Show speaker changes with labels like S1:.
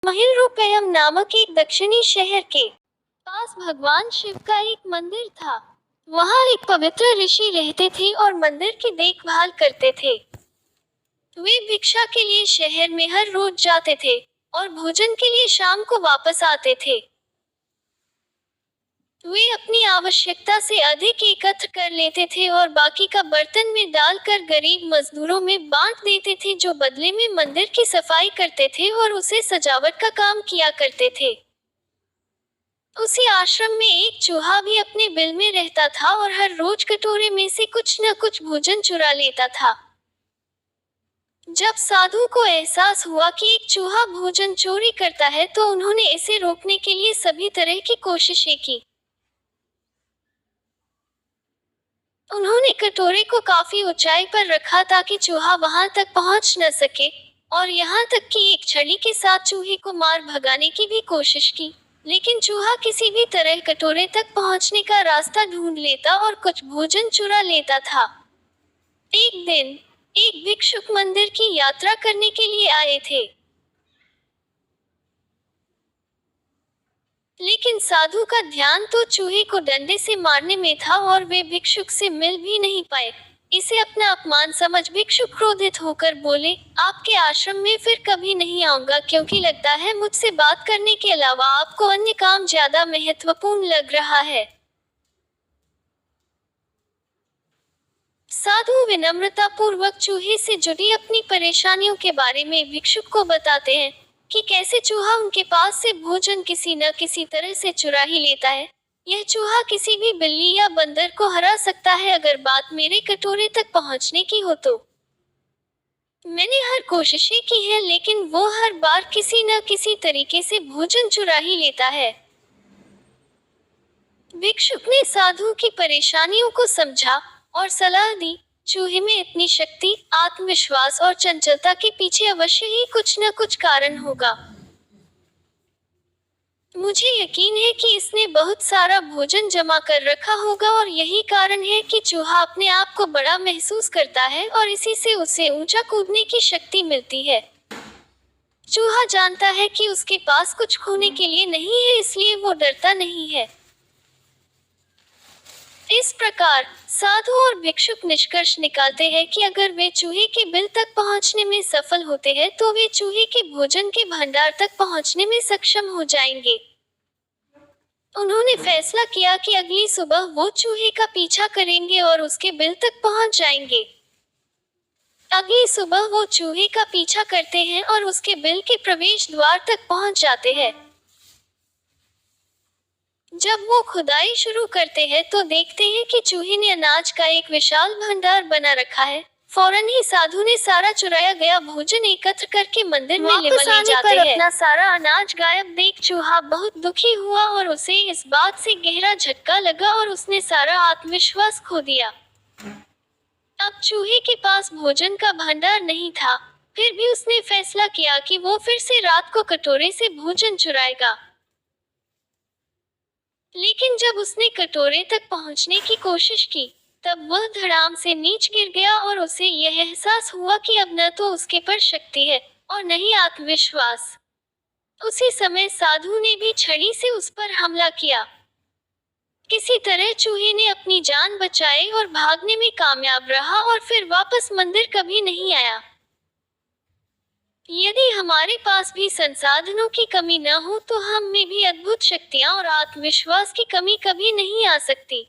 S1: महिलरूपयम नामक एक दक्षिणी शहर के पास भगवान शिव का एक मंदिर था। वहाँ एक पवित्र ऋषि रहते थे और मंदिर की देखभाल करते थे। वे भिक्षा के लिए शहर में हर रोज जाते थे और भोजन के लिए शाम को वापस आते थे। वे अपनी आवश्यकता से अधिक एकत्र कर लेते थे और बाकी का बर्तन में डालकर गरीब मजदूरों में बांट देते थे, जो बदले में मंदिर की सफाई करते थे और उसे सजावट का काम किया करते थे। उसी आश्रम में एक चूहा भी अपने बिल में रहता था और हर रोज कटोरे में से कुछ न कुछ भोजन चुरा लेता था। जब साधु को एहसास हुआ कि एक चूहा भोजन चोरी करता है, तो उन्होंने इसे रोकने के लिए सभी तरह की कोशिशें की। उन्होंने कटोरे को काफी ऊंचाई पर रखा ताकि चूहा वहां तक पहुंच न सके, और यहाँ तक कि एक छड़ी के साथ चूहे को मार भगाने की भी कोशिश की, लेकिन चूहा किसी भी तरह कटोरे तक पहुंचने का रास्ता ढूंढ लेता और कुछ भोजन चुरा लेता था। एक दिन एक भिक्षुक मंदिर की यात्रा करने के लिए आए थे, लेकिन साधु का ध्यान तो चूहे को डंडे से मारने में था और वे भिक्षुक से मिल भी नहीं पाए। इसे अपना अपमान समझ भिक्षुक क्रोधित होकर बोले, आपके आश्रम में फिर कभी नहीं आऊंगा, क्योंकि लगता है मुझसे बात करने के अलावा आपको अन्य काम ज्यादा महत्वपूर्ण लग रहा है। साधु विनम्रता पूर्वक चूहे से जुड़ी अपनी परेशानियों के बारे में भिक्षुक को बताते हैं कि कैसे चूहा उनके पास से भोजन किसी न किसी तरह से चुरा ही लेता है। यह चूहा किसी भी बिल्ली या बंदर को हरा सकता है अगर बात मेरे कटोरे तक पहुंचने की हो तो। मैंने हर कोशिशें की है, लेकिन वो हर बार किसी न किसी तरीके से भोजन चुरा ही लेता है। भिक्षुक ने साधु की परेशानियों को समझा और सलाह दी, चूहे में इतनी शक्ति, आत्मविश्वास और चंचलता के पीछे अवश्य ही कुछ न कुछ कारण होगा। मुझे यकीन है कि इसने बहुत सारा भोजन जमा कर रखा होगा और यही कारण है कि चूहा अपने आप को बड़ा महसूस करता है और इसी से उसे ऊंचा कूदने की शक्ति मिलती है। चूहा जानता है कि उसके पास कुछ खोने के लिए नहीं है, इसलिए वो डरता नहीं है। इस प्रकार साधु और भिक्षुक निष्कर्ष निकालते हैं कि अगर वे चूहे के बिल तक पहुंचने में सफल होते हैं तो वे चूहे के भोजन के भंडार तक पहुंचने में सक्षम हो जाएंगे। उन्होंने फैसला किया कि अगली सुबह वो चूहे का पीछा करेंगे और उसके बिल तक पहुंच जाएंगे। अगली सुबह वो चूहे का पीछा करते हैं और उसके बिल के प्रवेश द्वार तक पहुंच जाते हैं। जब वो खुदाई शुरू करते हैं तो देखते हैं कि चूहे ने अनाज का एक विशाल भंडार बना रखा है। फौरन ही साधु ने सारा चुराया गया भोजन एकत्र करके मंदिर में ले जाते हैं। अपना सारा अनाज गायब देख चूहा बहुत दुखी हुआ और उसे इस बात से गहरा झटका लगा और उसने सारा आत्मविश्वास खो दिया। अब चूहे के पास भोजन का भंडार नहीं था, फिर भी उसने फैसला किया कि वो फिर से रात को कटोरे से भोजन चुराएगा। लेकिन जब उसने कटोरे तक पहुंचने की कोशिश की, तब वह धड़ाम से नीच गिर गया और उसे यह एहसास हुआ कि अब न तो उसके पर शक्ति है और न ही आत्मविश्वास। उसी समय साधु ने भी छड़ी से उस पर हमला किया। किसी तरह चूहे ने अपनी जान बचाई और भागने में कामयाब रहा और फिर वापस मंदिर कभी नहीं आया। यदि हमारे पास भी संसाधनों की कमी न हो तो हम में भी अद्भुत शक्तियां और आत्मविश्वास की कमी कभी नहीं आ सकती।